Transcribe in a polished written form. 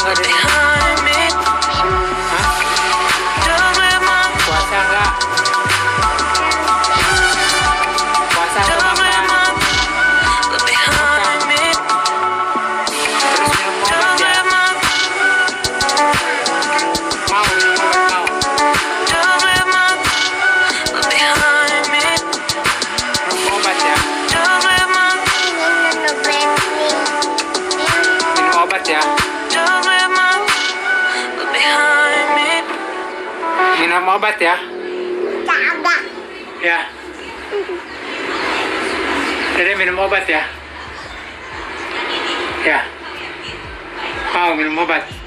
nggak di sini? Hah? Puasa nggak? Puasa nggak makan? Makan. Terus minum obat ya? Mau minum obat mau? Minum obat ya? Minum obat ya? Minum obat ya? Ya. Dede minum obat ya? Ya. Mau minum obat?